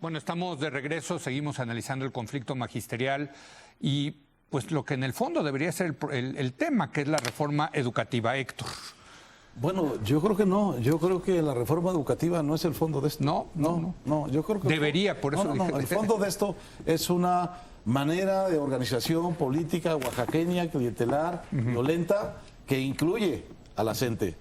Bueno, estamos de regreso, seguimos analizando el conflicto magisterial y pues lo que en el fondo debería ser el tema, que es la reforma educativa, Héctor. Bueno, yo creo que no. Yo creo que la reforma educativa no es el fondo de esto. No, yo creo que debería, por eso no. El fondo de esto es una manera de organización política oaxaqueña, clientelar, violenta, que incluye a la gente,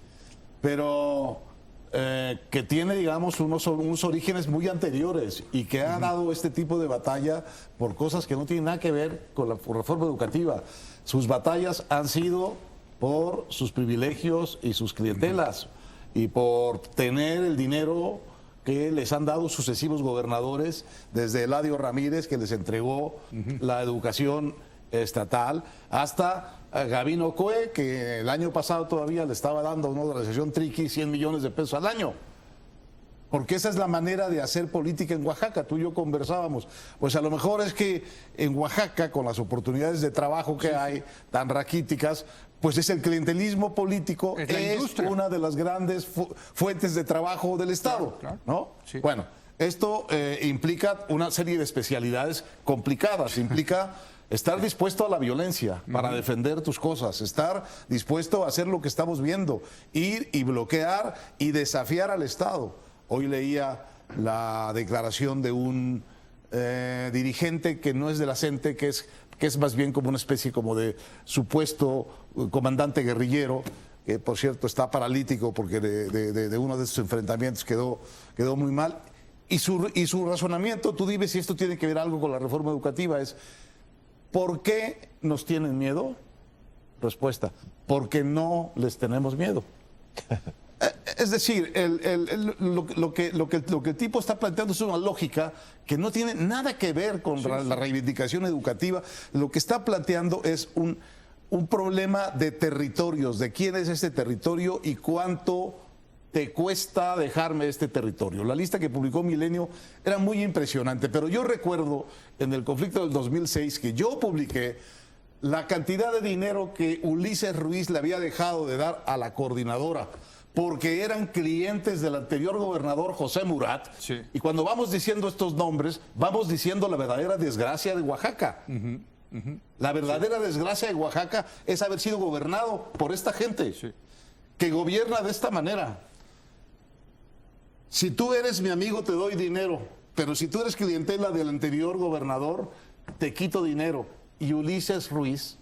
pero que tiene, digamos, unos orígenes muy anteriores y que ha dado este tipo de batalla por cosas que no tienen nada que ver con la reforma educativa. Sus batallas han sido por sus privilegios y sus clientelas y por tener el dinero que les han dado sucesivos gobernadores, desde Eladio Ramírez, que les entregó la educación estatal, hasta Gabino Cue, que el año pasado todavía le estaba dando a una organización triqui 100 millones de pesos al año. Porque esa es la manera de hacer política en Oaxaca. Tú y yo conversábamos. Pues a lo mejor es que en Oaxaca, con las oportunidades de trabajo que hay, tan raquíticas, pues es el clientelismo político, es una de las grandes fuentes de trabajo del Estado, claro. ¿no? Sí. Bueno, esto implica una serie de especialidades complicadas, implica estar dispuesto a la violencia para defender tus cosas, estar dispuesto a hacer lo que estamos viendo, ir y bloquear y desafiar al Estado. Hoy leía la declaración de un dirigente que no es de la CENTE, que es más bien como una especie como de supuesto comandante guerrillero, que por cierto está paralítico porque de uno de esos enfrentamientos quedó muy mal. Y su razonamiento, tú dime si esto tiene que ver algo con la reforma educativa, es: ¿por qué nos tienen miedo? Respuesta: porque no les tenemos miedo. Es decir, lo que el tipo está planteando es una lógica que no tiene nada que ver con la reivindicación educativa. Lo que está planteando es un problema de territorios, de quién es este territorio y cuánto te cuesta dejarme este territorio. La lista que publicó Milenio era muy impresionante, pero yo recuerdo en el conflicto del 2006 que yo publiqué la cantidad de dinero que Ulises Ruiz le había dejado de dar a la coordinadora, porque eran clientes del anterior gobernador José Murat. Sí. Y cuando vamos diciendo estos nombres, vamos diciendo la verdadera desgracia de Oaxaca. La verdadera desgracia de Oaxaca es haber sido gobernado por esta gente que gobierna de esta manera. Si tú eres mi amigo, te doy dinero, pero si tú eres clientela del anterior gobernador, te quito dinero. Y Ulises Ruiz,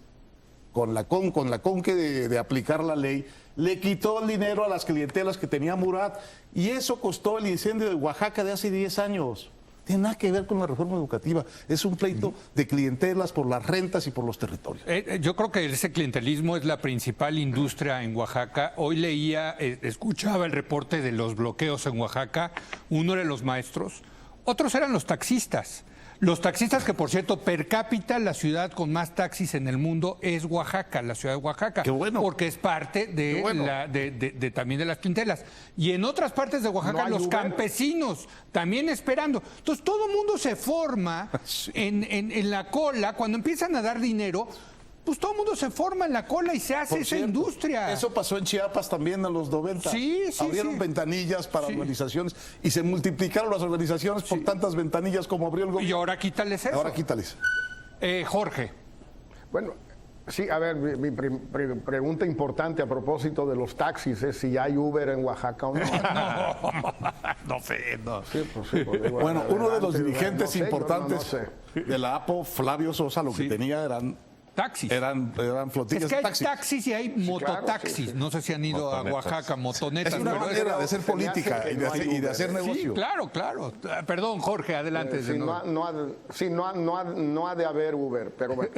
con la conque de aplicar la ley, le quitó el dinero a las clientelas que tenía Murat, y eso costó el incendio de Oaxaca de hace 10 años. Tiene nada que ver con la reforma educativa. Es un pleito de clientelas por las rentas y por los territorios. Yo creo que ese clientelismo es la principal industria en Oaxaca. Hoy leía, escuchaba el reporte de los bloqueos en Oaxaca. Uno era los maestros, otros eran los taxistas. Los taxistas, que por cierto, per cápita, la ciudad con más taxis en el mundo es Oaxaca, la ciudad de Oaxaca. Qué bueno. Porque es parte de, también de las clientelas. Y en otras partes de Oaxaca, los campesinos también esperando. Entonces, todo el mundo se forma en la cola. Cuando empiezan a dar dinero, pues todo el mundo se forma en la cola y se hace esa industria. Eso pasó en Chiapas también en los 90. Abrieron ventanillas para organizaciones y se multiplicaron las organizaciones por tantas ventanillas como abrió el gobierno. Y ahora quítales eso. Ahora quítales. Jorge. Bueno, sí, a ver, mi pregunta importante a propósito de los taxis es si hay Uber en Oaxaca o no. No sé, no. Sí, pues, bueno, uno de los dirigentes importantes de la APO, Flavio Sosa, lo que tenía eran taxis. Eran flotillas es que hay de taxis y hay mototaxis. No sé si han ido a Oaxaca, motonetas. Es una manera de hacer política y de hacer negocio. Sí, claro. Perdón, Jorge, adelante. No ha de haber Uber, pero bueno.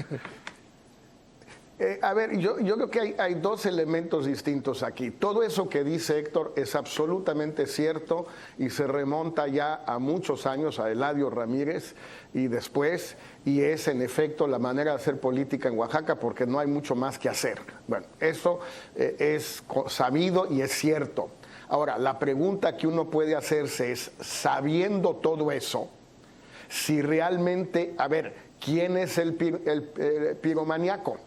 A ver, yo creo que hay dos elementos distintos aquí. Todo eso que dice Héctor es absolutamente cierto y se remonta ya a muchos años, a Eladio Ramírez y después, y es en efecto la manera de hacer política en Oaxaca porque no hay mucho más que hacer. Bueno, eso es sabido y es cierto. Ahora, la pregunta que uno puede hacerse es, sabiendo todo eso, si realmente, a ver, ¿quién es el piromaníaco?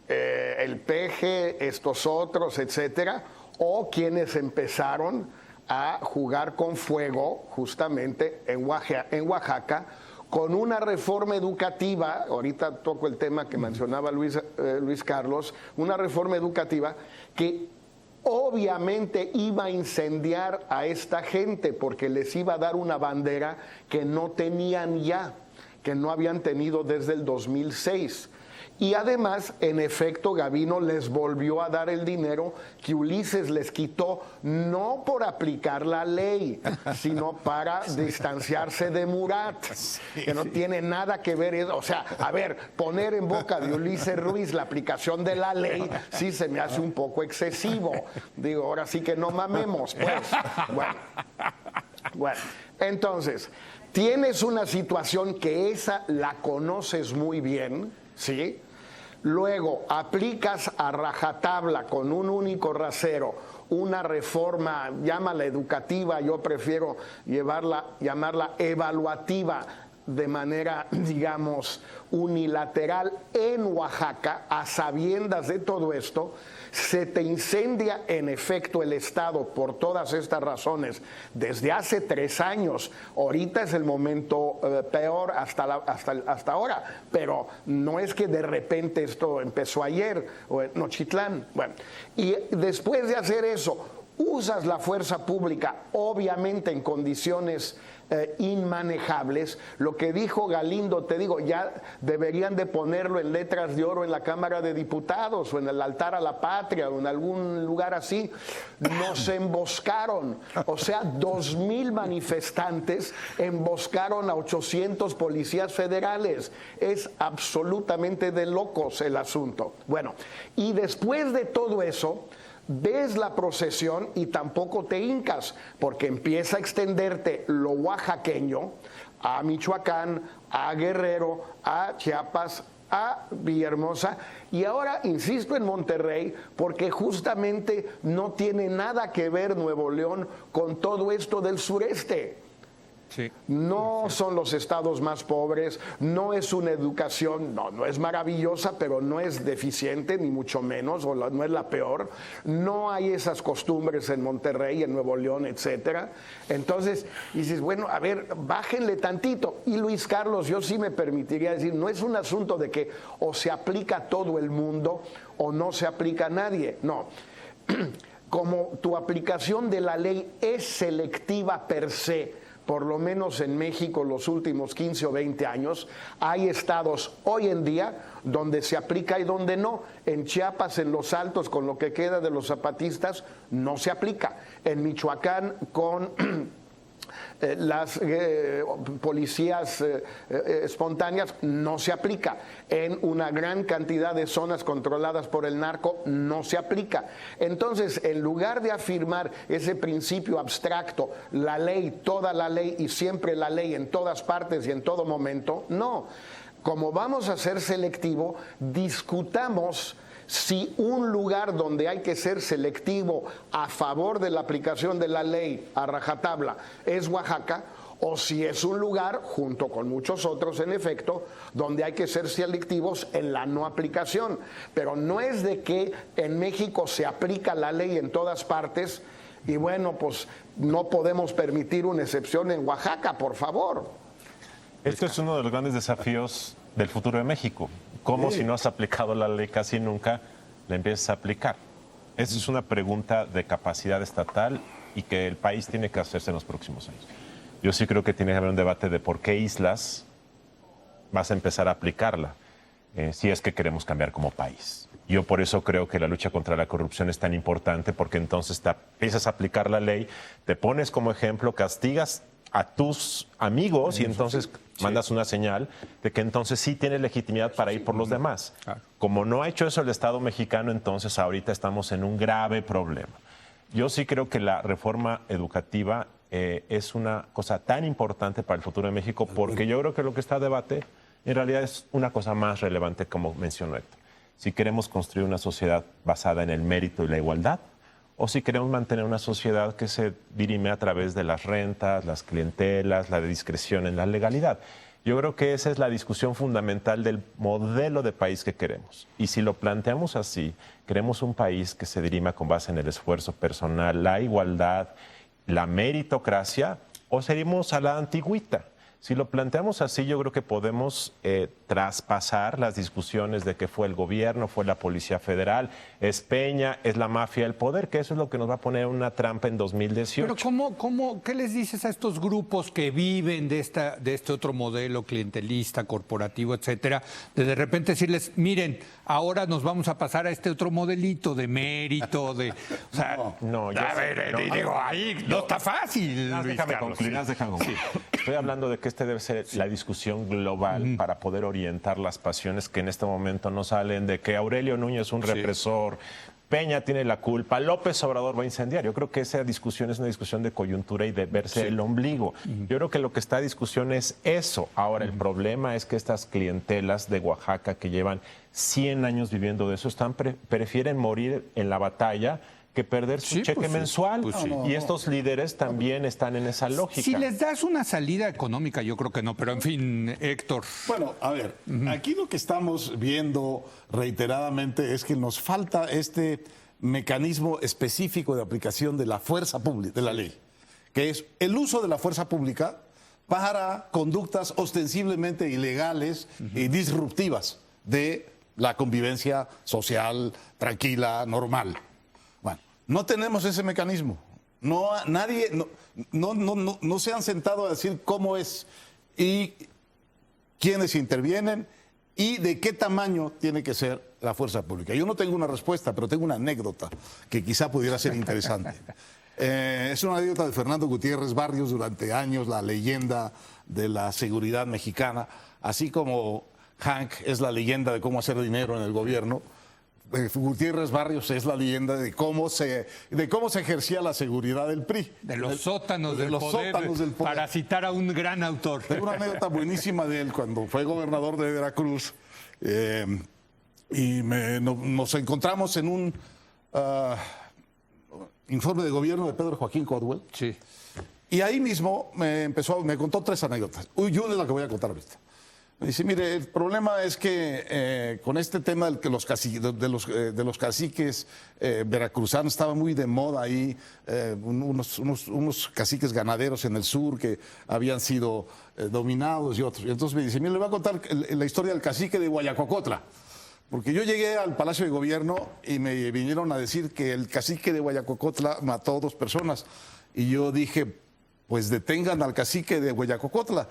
El peje, estos otros, etcétera, o quienes empezaron a jugar con fuego justamente en Oaxaca, con una reforma educativa, ahorita toco el tema que mencionaba Luis Carlos, una reforma educativa que obviamente iba a incendiar a esta gente porque les iba a dar una bandera que no tenían ya, que no habían tenido desde el 2006. Y además, en efecto, Gavino les volvió a dar el dinero que Ulises les quitó, no por aplicar la ley, sino para distanciarse de Murat, que no tiene nada que ver. O sea, a ver, poner en boca de Ulises Ruiz la aplicación de la ley sí se me hace un poco excesivo. Digo, ahora sí que no mamemos, pues. Bueno, entonces, tienes una situación que esa la conoces muy bien, ¿sí? Luego aplicas a rajatabla con un único rasero una reforma, llámala educativa, yo prefiero llamarla evaluativa, de manera, digamos, unilateral en Oaxaca, a sabiendas de todo esto, se te incendia en efecto el Estado por todas estas razones desde hace 3 años. Ahorita es el momento peor hasta ahora, pero no es que de repente esto empezó ayer o en Nochitlán. Bueno, y después de hacer eso, usas la fuerza pública, obviamente en condiciones inmanejables. Lo que dijo Galindo, te digo, ya deberían de ponerlo en letras de oro en la Cámara de Diputados o en el altar a la patria o en algún lugar así. Nos emboscaron, o sea, 2,000 manifestantes emboscaron a 800 policías federales. Es absolutamente de locos el asunto. Bueno, y después de todo eso, ves la procesión y tampoco te hincas, porque empieza a extenderte lo oaxaqueño a Michoacán, a Guerrero, a Chiapas, a Villahermosa y ahora insisto en Monterrey porque justamente no tiene nada que ver Nuevo León con todo esto del sureste. Sí. No son los estados más pobres, no es una educación, no es maravillosa, pero no es deficiente, ni mucho menos, no es la peor. No hay esas costumbres en Monterrey, en Nuevo León, etcétera. Entonces, dices, bueno, a ver, bájenle tantito. Y Luis Carlos, yo sí me permitiría decir, no es un asunto de que o se aplica a todo el mundo o no se aplica a nadie, no. Como tu aplicación de la ley es selectiva per se, por lo menos en México los últimos 15 o 20 años, hay estados hoy en día donde se aplica y donde no. En Chiapas, en Los Altos, con lo que queda de los zapatistas, no se aplica. En Michoacán, con las policías espontáneas, no se aplica. En una gran cantidad de zonas controladas por el narco, no se aplica. Entonces, en lugar de afirmar ese principio abstracto, la ley, toda la ley y siempre la ley en todas partes y en todo momento, no. Como vamos a ser selectivo, discutamos si un lugar donde hay que ser selectivo a favor de la aplicación de la ley a rajatabla es Oaxaca, o si es un lugar, junto con muchos otros en efecto, donde hay que ser selectivos en la no aplicación. Pero no es de que en México se aplica la ley en todas partes y bueno, pues no podemos permitir una excepción en Oaxaca, por favor. Esto es uno de los grandes desafíos del futuro de México. ¿Cómo si no has aplicado la ley casi nunca, la empiezas a aplicar? Esa es una pregunta de capacidad estatal y que el país tiene que hacerse en los próximos años. Yo sí creo que tiene que haber un debate de por qué islas vas a empezar a aplicarla, si es que queremos cambiar como país. Yo por eso creo que la lucha contra la corrupción es tan importante, porque entonces te empiezas a aplicar la ley, te pones como ejemplo, castigas a tus amigos y entonces mandas una señal de que entonces sí tiene legitimidad para ir por los demás. Claro. Como no ha hecho eso el Estado mexicano, entonces ahorita estamos en un grave problema. Yo sí creo que la reforma educativa es una cosa tan importante para el futuro de México, porque yo creo que lo que está a debate en realidad es una cosa más relevante, como mencionó Héctor. Si queremos construir una sociedad basada en el mérito y la igualdad, o si queremos mantener una sociedad que se dirime a través de las rentas, las clientelas, la discreción en la legalidad. Yo creo que esa es la discusión fundamental del modelo de país que queremos. Y si lo planteamos así, queremos un país que se dirima con base en el esfuerzo personal, la igualdad la meritocracia o seguimos a la antigüita? Si lo planteamos así, yo creo que podemos traspasar las discusiones de que fue el gobierno, fue la Policía Federal, es Peña, es la mafia del poder, que eso es lo que nos va a poner una trampa en 2018. Pero ¿qué les dices a estos grupos que viven de este otro modelo clientelista, corporativo, etcétera, de repente decirles, miren, ahora nos vamos a pasar a este otro modelito de mérito, de... O sea, ahí no está fácil, Luis Carlos. Estoy hablando de que debe ser la discusión global para poder orientar las pasiones que en este momento no salen de que Aurelio Nuño es un represor, Peña tiene la culpa, López Obrador va a incendiar. Yo creo que esa discusión es una discusión de coyuntura y de verse el ombligo. Yo creo que lo que está en discusión es eso. Ahora, el problema es que estas clientelas de Oaxaca que llevan 100 años viviendo de eso prefieren morir en la batalla que perder su cheque mensual. Y estos líderes también están en esa lógica. Si les das una salida económica, yo creo que no, pero en fin, Héctor. Bueno, a ver, aquí lo que estamos viendo reiteradamente es que nos falta este mecanismo específico de aplicación de la fuerza pública, de la ley, que es el uso de la fuerza pública para conductas ostensiblemente ilegales y disruptivas de la convivencia social tranquila, normal. No tenemos ese mecanismo. Nadie se han sentado a decir cómo es y quiénes intervienen y de qué tamaño tiene que ser la fuerza pública. Yo no tengo una respuesta, pero tengo una anécdota que quizá pudiera ser interesante. Es una anécdota de Fernando Gutiérrez Barrios, durante años la leyenda de la seguridad mexicana, así como Hank es la leyenda de cómo hacer dinero en el gobierno. Gutiérrez Barrios es la leyenda de cómo se ejercía la seguridad del PRI. De los sótanos del poder, para citar a un gran autor. Tengo una anécdota buenísima de él cuando fue gobernador de Veracruz y nos encontramos en un informe de gobierno de Pedro Joaquín Codwell. Sí. Y ahí mismo me contó 3 anécdotas. Yo una es la que voy a contar ahorita. Me dice, mire, el problema es que con este tema de los caciques veracruzanos, estaba muy de moda ahí, unos caciques ganaderos en el sur que habían sido dominados y otros. Y entonces me dice, mire, le voy a contar la historia del cacique de Guayacocotla. Porque yo llegué al Palacio de Gobierno y me vinieron a decir que el cacique de Guayacocotla mató a 2 personas. Y yo dije, pues detengan al cacique de Guayacocotla.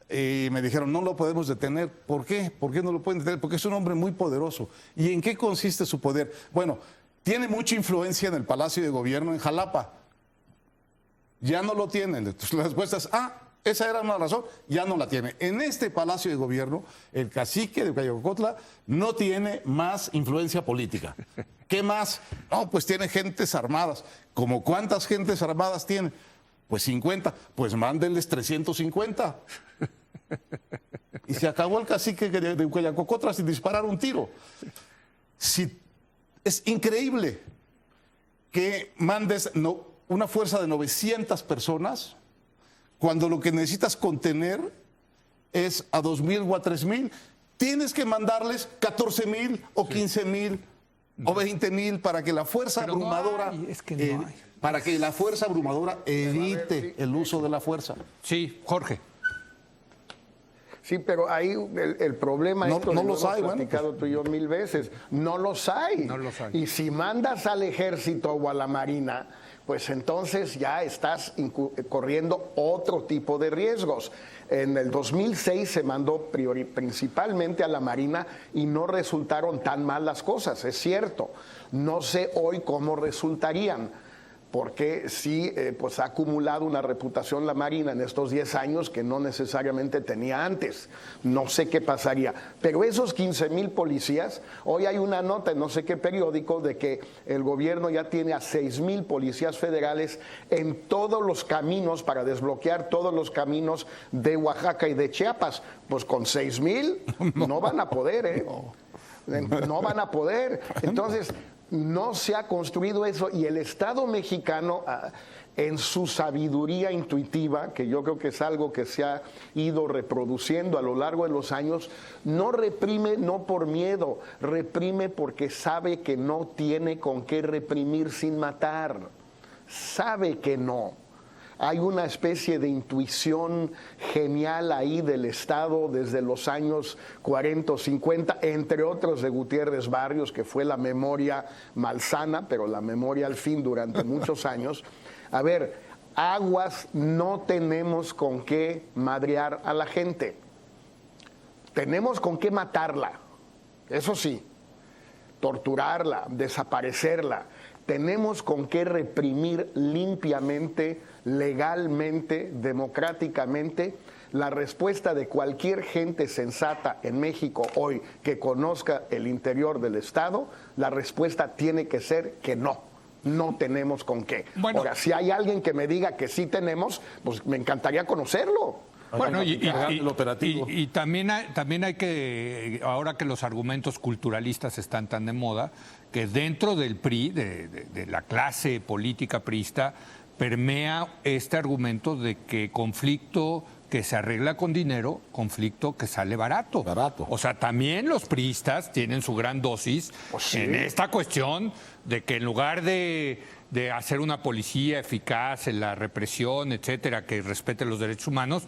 Y me dijeron, no lo podemos detener. ¿Por qué? ¿Por qué no lo pueden detener? Porque es un hombre muy poderoso. ¿Y en qué consiste su poder? Bueno, tiene mucha influencia en el Palacio de Gobierno en Jalapa. Ya no lo tienen. Entonces la respuesta es, esa era una razón, ya no la tiene. En este Palacio de Gobierno, el cacique de Guayacocotla no tiene más influencia política. ¿Qué más? No, pues tiene gentes armadas. ¿Cómo cuántas gentes armadas tiene? Pues 50. Pues mándenles 350. Y se acabó el cacique de Guayacocotla sin disparar un tiro. Es increíble que mandes una fuerza de 900 personas cuando lo que necesitas contener es a 2,000 o a 3,000. Tienes que mandarles 14,000 o 15,000 o 20,000 para que la fuerza abrumadora para que la fuerza abrumadora evite el uso de la fuerza. Sí, Jorge. Sí, pero ahí el problema no los hay, hemos platicado tú y yo 1000 veces, no los hay. No los hay. Y si mandas al ejército o a la marina, pues entonces ya estás corriendo otro tipo de riesgos. En el 2006 se mandó principalmente a la marina y no resultaron tan mal las cosas, es cierto. No sé hoy cómo resultarían, porque sí pues ha acumulado una reputación la Marina en estos 10 años que no necesariamente tenía antes. No sé qué pasaría. Pero esos 15,000 policías, hoy hay una nota en no sé qué periódico de que el gobierno ya tiene a 6,000 policías federales en todos los caminos para desbloquear todos los caminos de Oaxaca y de Chiapas. Pues con 6,000 no van a poder, ¿eh? No van a poder. Entonces, no se ha construido eso y el Estado mexicano, en su sabiduría intuitiva, que yo creo que es algo que se ha ido reproduciendo a lo largo de los años, no reprime no por miedo, reprime porque sabe que no tiene con qué reprimir sin matar. Sabe que no. Hay una especie de intuición genial ahí del Estado desde los años 40 o 50, entre otros de Gutiérrez Barrios, que fue la memoria malsana, pero la memoria al fin durante muchos años. A ver, aguas, no tenemos con qué madrear a la gente. Tenemos con qué matarla, eso sí, torturarla, desaparecerla. Tenemos con qué reprimir limpiamente, legalmente, democráticamente. La respuesta de cualquier gente sensata en México hoy que conozca el interior del Estado, la respuesta tiene que ser que no. No tenemos con qué. Bueno, ahora, si hay alguien que me diga que sí tenemos, pues me encantaría conocerlo. Bueno, el operativo. y también hay que, ahora que los argumentos culturalistas están tan de moda, que dentro del PRI, de la clase política priista, permea este argumento de que conflicto que se arregla con dinero, conflicto que sale barato. O sea, también los priistas tienen su gran dosis en esta cuestión de que en lugar de hacer una policía eficaz en la represión, etcétera, que respete los derechos humanos,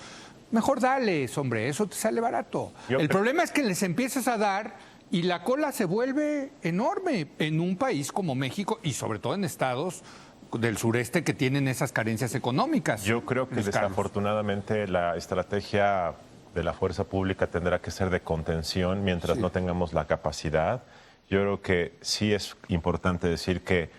mejor dales, hombre, eso te sale barato. El problema es que les empiezas a dar y la cola se vuelve enorme en un país como México y sobre todo en estados del sureste que tienen esas carencias económicas. Yo creo que desafortunadamente la estrategia de la fuerza pública tendrá que ser de contención mientras no tengamos la capacidad. Yo creo que sí es importante decir que,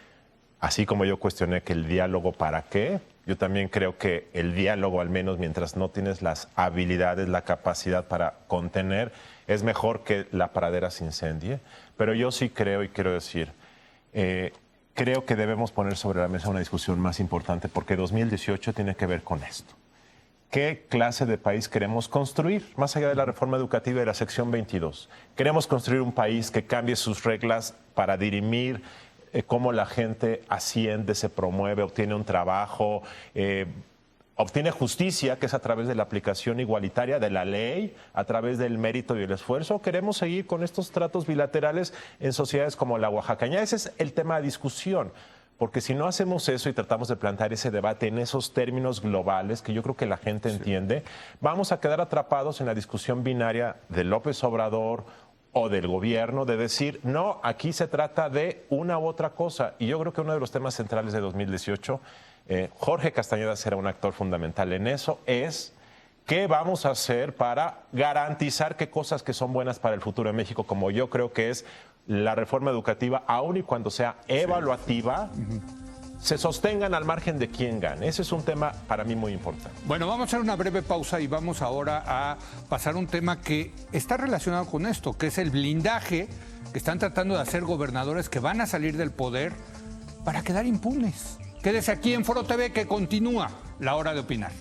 así como yo cuestioné que el diálogo para qué, yo también creo que el diálogo, al menos mientras no tienes las habilidades, la capacidad para contener, es mejor que la pradera se incendie. Pero yo sí creo, y quiero decir, creo que debemos poner sobre la mesa una discusión más importante, porque 2018 tiene que ver con esto. ¿Qué clase de país queremos construir? Más allá de la reforma educativa de la sección 22. Queremos construir un país que cambie sus reglas para dirimir cómo la gente asciende, se promueve, obtiene un trabajo, obtiene justicia, que es a través de la aplicación igualitaria de la ley, a través del mérito y el esfuerzo. Queremos seguir con estos tratos bilaterales en sociedades como la oaxaqueña. Ese es el tema de discusión. Porque si no hacemos eso y tratamos de plantear ese debate en esos términos globales que yo creo que la gente entiende, vamos a quedar atrapados en la discusión binaria de López Obrador o del gobierno de decir, no, aquí se trata de una u otra cosa. Y yo creo que uno de los temas centrales de 2018, Jorge Castañeda será un actor fundamental en eso, es qué vamos a hacer para garantizar qué cosas que son buenas para el futuro de México, como yo creo que es la reforma educativa, aun y cuando sea evaluativa, se sostengan al margen de quién gane. Ese es un tema para mí muy importante. Bueno, vamos a hacer una breve pausa y vamos ahora a pasar a un tema que está relacionado con esto, que es el blindaje que están tratando de hacer gobernadores que van a salir del poder para quedar impunes. Quédese aquí en Foro TV, que continúa la hora de opinar.